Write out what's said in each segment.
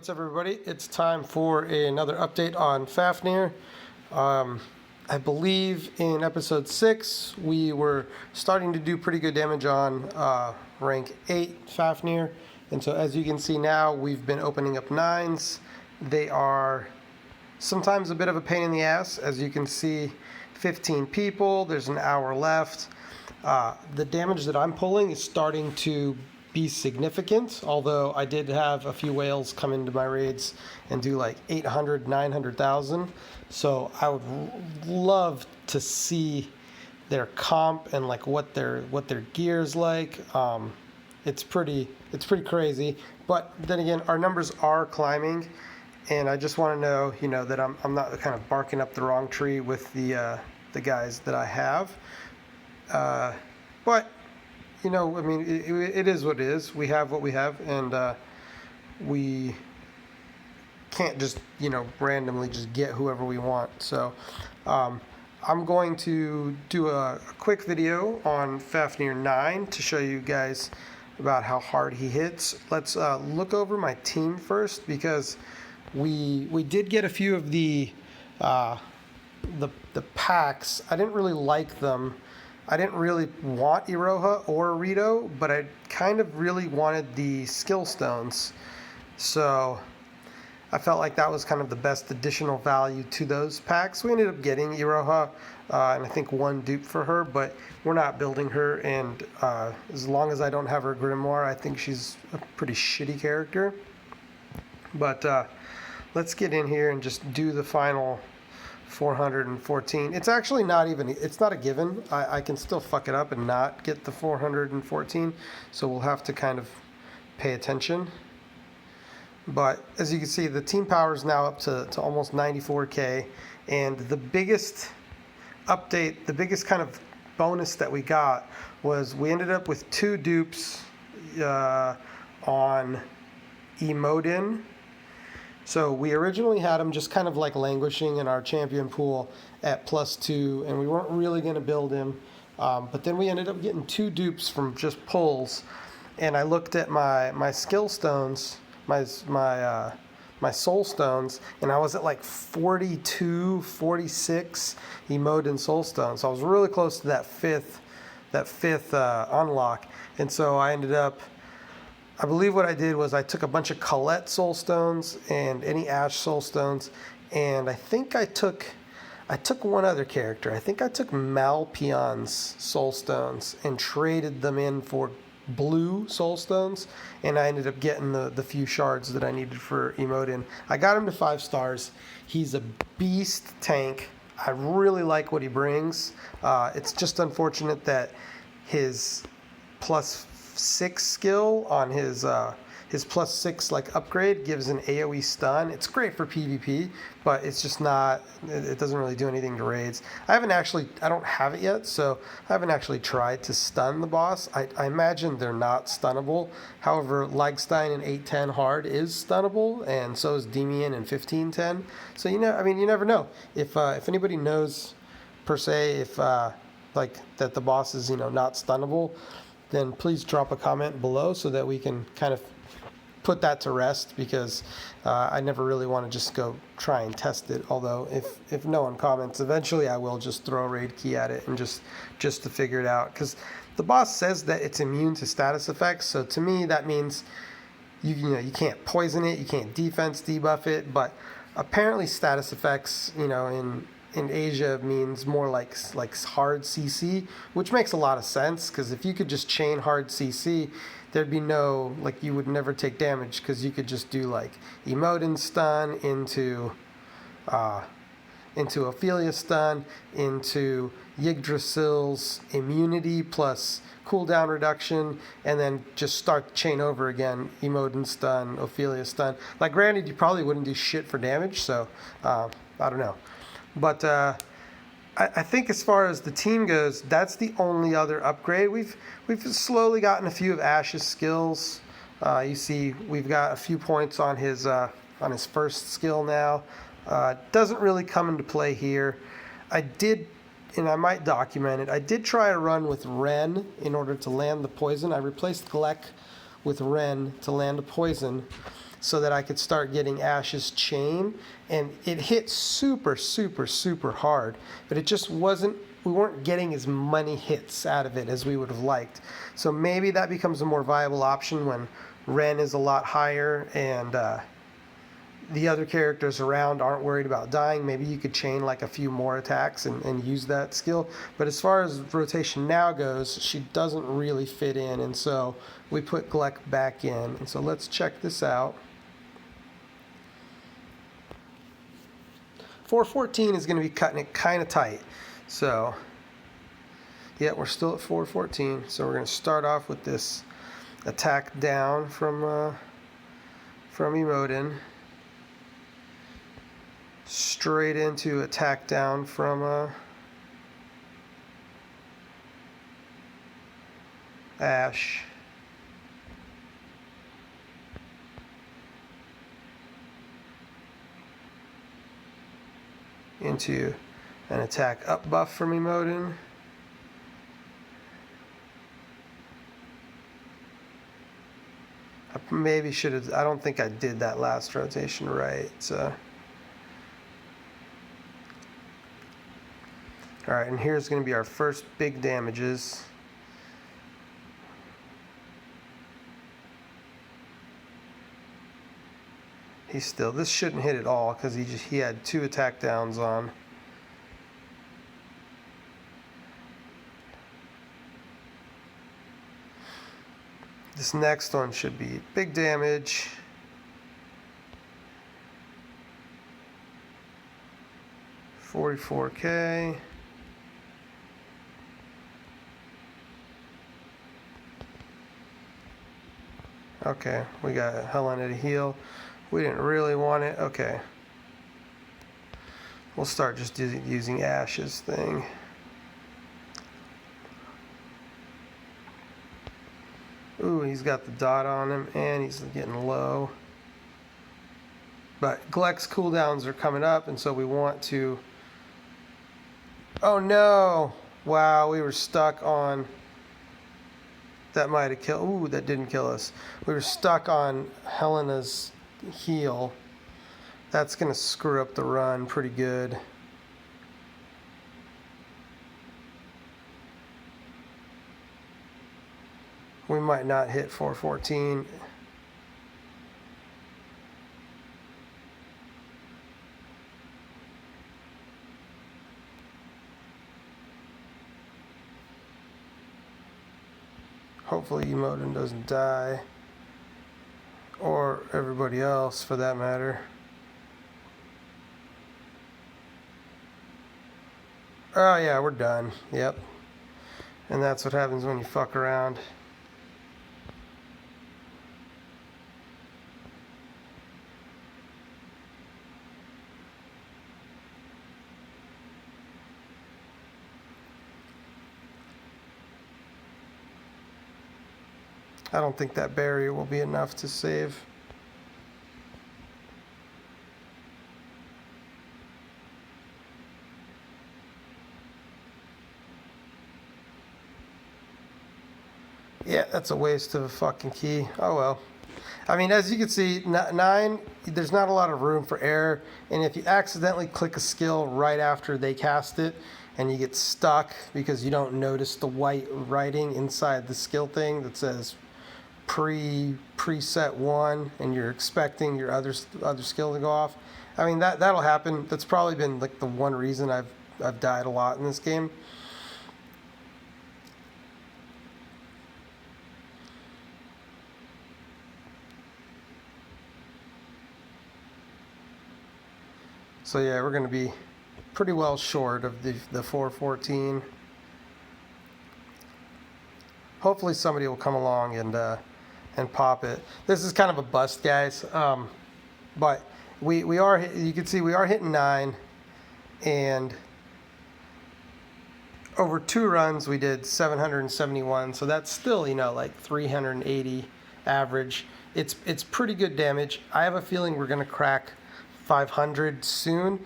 What's up, everybody? It's time for another update on Fafnir. I believe in episode 6 we were starting to do pretty good damage on rank 8 Fafnir, and so as you can see now we've been opening up 9s. They are sometimes a bit of a pain in the ass. As you can see, 15 people, there's an hour left. The damage that I'm pulling is starting to be significant, although I did have a few whales come into my raids and do like 800, 900,000. So I would love to see their comp and like what their gear's like. It's pretty crazy. But then again, our numbers are climbing, and I just want to know, that I'm not kind of barking up the wrong tree with the guys that I have. But it is what it is. We have what we have, and we can't just, randomly just get whoever we want. So I'm going to do a quick video on Fafnir 9 to show you guys about how hard he hits. Let's look over my team first, because we did get a few of the packs. I didn't really like them. I didn't really want Iroha or Rito, but I kind of really wanted the skill stones. So I felt like that was kind of the best additional value to those packs. We ended up getting Iroha, and I think one dupe for her, but we're not building her, and as long as I don't have her Grimoire, I think she's a pretty shitty character. But let's get in here and just do the final 414. It's actually not even, it's not a given. I can still fuck it up and not get the 414, so we'll have to kind of pay attention. But as you can see, the team power is now up to almost 94k, and the biggest update, the biggest kind of bonus that we got was we ended up with 2 dupes on Emodin. So we originally had him just kind of like languishing in our champion pool at +2, and we weren't really going to build him. But then we ended up getting 2 dupes from just pulls, and I looked at my skill stones, my soul stones, and I was at like 42, 46 Emodin soul stones. So I was really close to that fifth unlock, and so I ended up, I believe what I did was I took a bunch of Colette soul stones and any Ash soul stones, and I think I took one other character. I think I took Malpion's soul stones and traded them in for blue soul stones, and I ended up getting the few shards that I needed for Emodin. I got him to 5 stars. He's a beast tank. I really like what he brings. It's just unfortunate that his +6 skill on his +6 like upgrade gives an AoE stun. It's great for PvP, but it's just not, it doesn't really do anything to raids. I don't have it yet, so I haven't actually tried to stun the boss. I imagine they're not stunnable. However, Legstein in 810 hard is stunnable, and so is Demian in 1510. So you never know. If anybody knows per se if like that the boss is not stunnable, then please drop a comment below so that we can kind of put that to rest, because I never really want to just go try and test it. Although if no one comments, eventually I will just throw a raid key at it and just to figure it out, because the boss says that it's immune to status effects. So to me that means you can't poison it, you can't defense debuff it, but apparently status effects in Asia means more like hard CC, which makes a lot of sense, because if you could just chain hard CC, there'd be no, like, you would never take damage, because you could just do like Emodin stun into Ophelia stun, into Yggdrasil's immunity plus cooldown reduction, and then just start the chain over again, Emodin stun, Ophelia stun. Like, granted, you probably wouldn't do shit for damage, so I don't know. But I think as far as the team goes, that's the only other upgrade. We've slowly gotten a few of Ash's skills. You see, we've got a few points on his first skill now. Doesn't really come into play here. I did, and I might document it, I did try a run with Ren in order to land the poison. I replaced Gleck with Ren to land a poison. so that I could start getting Ash's chain, and it hit super, super, super hard, but it just wasn't, we weren't getting as many hits out of it as we would have liked. So maybe that becomes a more viable option when Ren is a lot higher and the other characters around aren't worried about dying. Maybe you could chain like a few more attacks and use that skill. But as far as rotation now goes, she doesn't really fit in, and so we put Gleck back in. And so let's check this out. 414 is going to be cutting it kind of tight. So, yeah, we're still at 414. So we're going to start off with this attack down from Emotin. Straight into attack down from Ash. Into an attack up buff from Emotin. I maybe should have, I don't think I did that last rotation right, so. Alright, and here's going to be our first big damages. He's still, this shouldn't hit at all because he had 2 attack downs on. This next one should be big damage. $44K. Okay, we got Helena to heal. We didn't really want it. Okay. We'll start just using Ash's thing. Ooh, he's got the dot on him, and he's getting low. But Gleck's cooldowns are coming up, and so we want to... Oh no! Wow, we were stuck on... That might have killed... Ooh, that didn't kill us. We were stuck on Helena's heal. That's going to screw up the run pretty good. We might not hit 414. Hopefully Emotin doesn't die. Or everybody else, for that matter. Oh yeah, we're done. Yep. And that's what happens when you fuck around. I don't think that barrier will be enough to save. Yeah, that's a waste of a fucking key. Oh well. I mean, as you can see, 9, there's not a lot of room for error. And if you accidentally click a skill right after they cast it, and you get stuck because you don't notice the white writing inside the skill thing that says preset 1, and you're expecting your other skill to go off. I mean, that'll happen. That's probably been like the one reason I've died a lot in this game. So yeah, we're going to be pretty well short of the 414. Hopefully somebody will come along and pop it. This is kind of a bust, guys. But we are, you can see we are hitting 9, and over 2 runs we did 771. So that's still, you know, like 380 average. It's pretty good damage. I have a feeling we're going to crack 500 soon,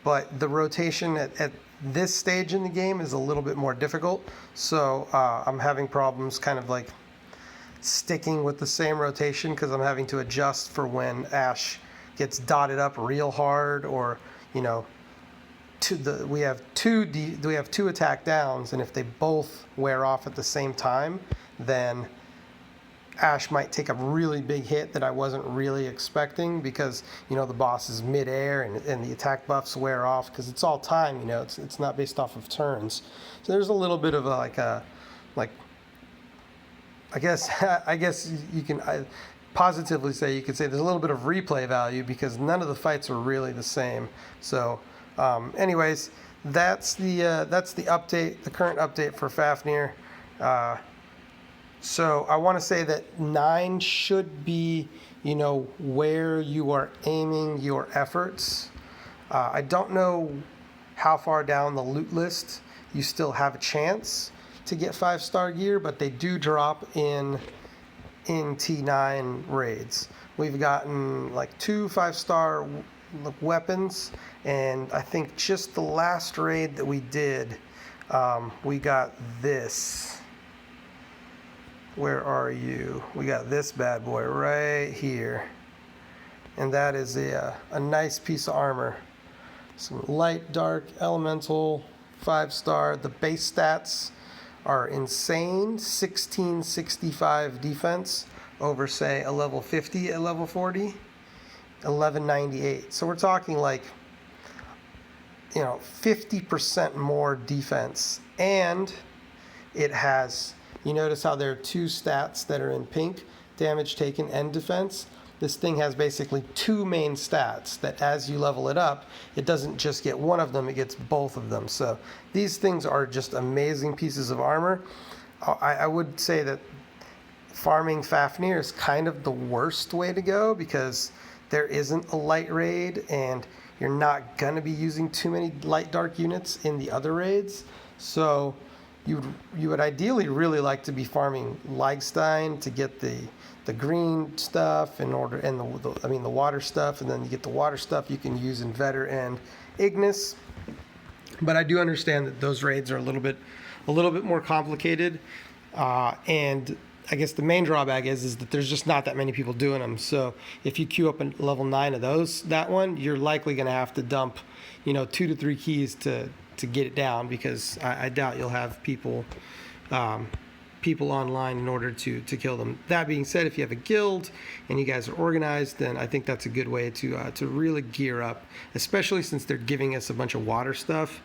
but the rotation at this stage in the game is a little bit more difficult. So I'm having problems kind of like sticking with the same rotation because I'm having to adjust for when Ash gets dotted up real hard, or we have two attack downs, and if they both wear off at the same time, then Ash might take a really big hit that I wasn't really expecting because the boss is mid-air and the attack buffs wear off because it's all time. It's not based off of turns. So there's a little bit of I guess you can positively say, you could say there's a little bit of replay value because none of the fights are really the same. So anyways, that's the update, the current update for Fafnir. So I want to say that 9 should be, where you are aiming your efforts. I don't know how far down the loot list you still have a chance to get 5-star gear, but they do drop in T9 raids. We've gotten like 2 5-star weapons, and I think just the last raid that we did, we got this. Where are you? We got this bad boy right here. And that is a nice piece of armor. Some light, dark, elemental, 5-star. The base stats are insane. 1665 defense over, say, a level 50 at level 40. 1198. So we're talking like, 50% more defense. And it has... You notice how there are 2 stats that are in pink, damage taken and defense. This thing has basically 2 main stats that as you level it up, it doesn't just get one of them, it gets both of them. So these things are just amazing pieces of armor. I would say that farming Fafnir is kind of the worst way to go because there isn't a light raid and you're not going to be using too many light dark units in the other raids. So you would ideally really like to be farming Leigstein to get the green stuff the water stuff, and then you get the water stuff you can use in Vetter and Ignis. But I do understand that those raids are a little bit more complicated, and I guess the main drawback is that there's just not that many people doing them. So if you queue up a level 9 of that one, you're likely going to have to dump 2 to 3 keys to get it down, because I doubt you'll have people online in order to kill them. That being said, if you have a guild and you guys are organized, then I think that's a good way to really gear up, especially since they're giving us a bunch of water stuff.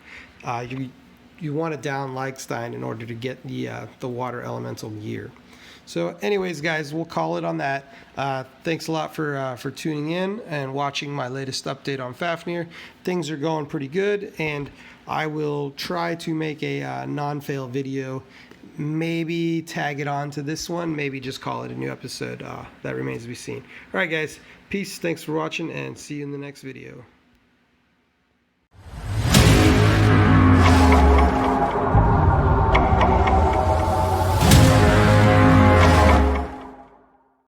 You want to down Leigstein in order to get the water elemental gear. So anyways, guys, we'll call it on that. Thanks a lot for tuning in and watching my latest update on Fafnir. Things are going pretty good, and I will try to make a non-fail video. Maybe tag it on to this one. Maybe just call it a new episode. That remains to be seen. All right, guys. Peace. Thanks for watching, and see you in the next video.